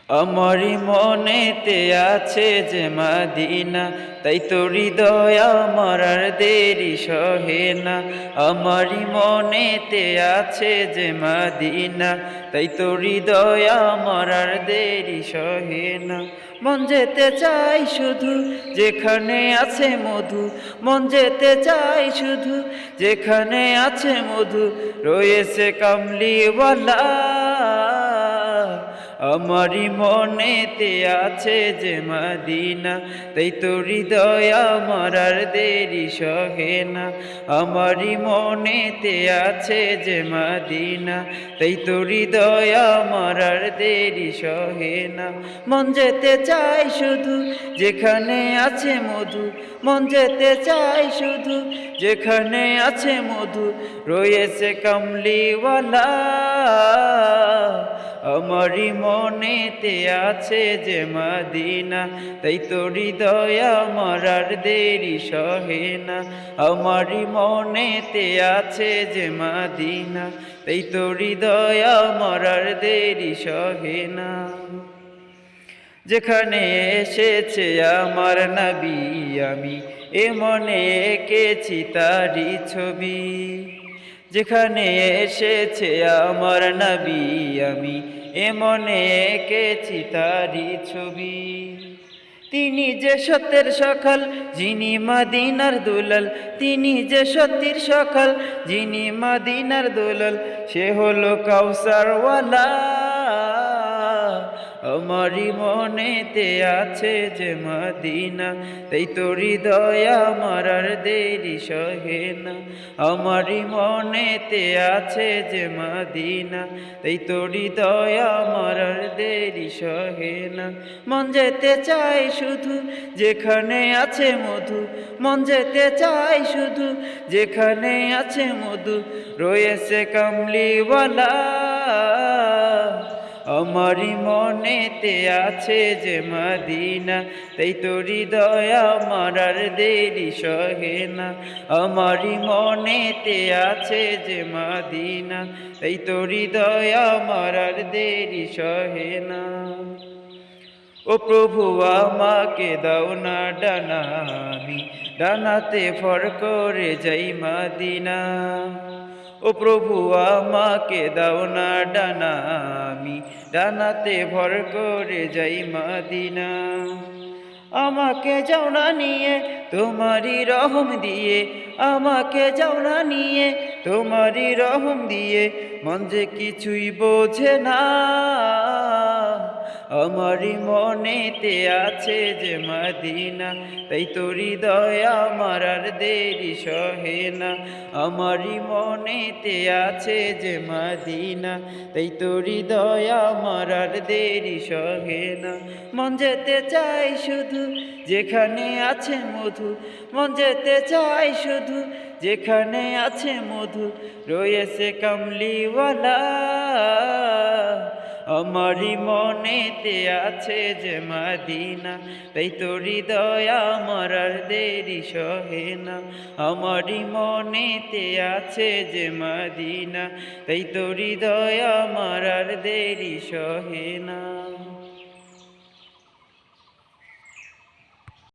আমারি মনেতে আছে যে মদিনা, তাই তো হৃদয় আমার আর দেরি সহে না। আমারি মনেতে আছে যে মদিনা, তাই তো হৃদয় আমার আর দেরি সহে না। মন যেতে চাই শুধু যেখানে আছে মধু, মন যেতে চাই শুধু যেখানে আছে মধু, রয়েছে কামলিওয়ালা। আমারি মনেতে আছে যে মদিনা, তাই তো হৃদয় আমার আর দেরি সহে না। আমারি মনেতে আছে যে মদিনা, তাই তো হৃদয় আমার আর দেরি সহে না। মন যেতে চাই শুধু যেখানে আছে মধু, মন যেতে চাই শুধু যেখানে আছে মধু, রয়েছে কামলিওয়ালা। আমারি মনেতে আছে যে মদিনা, তাই তো হৃদয় আমার আর দেরি সহে না। আমারি মনেতে আছে যে মদিনা, তাই তো হৃদয় আমার আর দেরি সহে না। যেখানে এসেছে আমার নবী, আমি এ মনে এঁকেছি তারি ছবি। যেখানে এসেছে আমার নবী, আমি এ মনে এঁকেছি তারি ছবি। তিনি যে সত্যের সকাল, যিনি মদিনার দুলাল, তিনি যে সত্যের সকাল, যিনি মদিনার দুলাল, সে হলো কাউসারওয়ালা। আমারি মনেতে আছে যে মদিনা, তাই তো হৃদয় আমার আর দেরি সহে না। আমারি মনেতে আছে যে মদিনা, তাই তো হৃদয় আমার আর দেরি সহে না। মন যেতে চাই শুধু যেখানে আছে মধু, মন যেতে চাই শুধু যেখানে আছে মধু, রয়েছে কামলিওয়ালা। আমারি মনেতে আছে যে মদিনা, তাই তো হৃদয় আমার আর দেরি সহে না। আমারি মনেতে আছে যে মদিনা, তাই তো হৃদয় আমার আর দেরি সহে না। ও প্রভু আমাকে দাও না ডানা, আমি ডানাতে ভর করে যাই মদিনা। ও প্রভু আমাকে দাও না ডানা, আমি ডানাতে ভর করে যাই মদিনা। আমাকে যাও না নিয়ে তোমারি রহম দিয়ে, আমাকে যাও না নিয়ে তোমারি রহম দিয়ে, মন যে কিছুই বোঝে না। আমারি মনেতে আছে যে মদিনা, তাই তো হৃদয় আমার আর দেরি সহে না। আমারি মনেতে আছে যে মদিনা, তাই তো হৃদয় আমার আর দেরি সহে না। মন যেতে চাই শুধু যেখানে আছে মধু, মন যেতে চাই শুধু যেখানে আছে মধু, রয়েছে কামলিওয়ালা। আমারি মনেতে আছে যে মদিনা, তাই তো হৃদয় আমার আর দেরি সহে না। আমারি মনেতে আছে যে মদিনা, তাই তো হৃদয় আমার আর দেরি সহে না।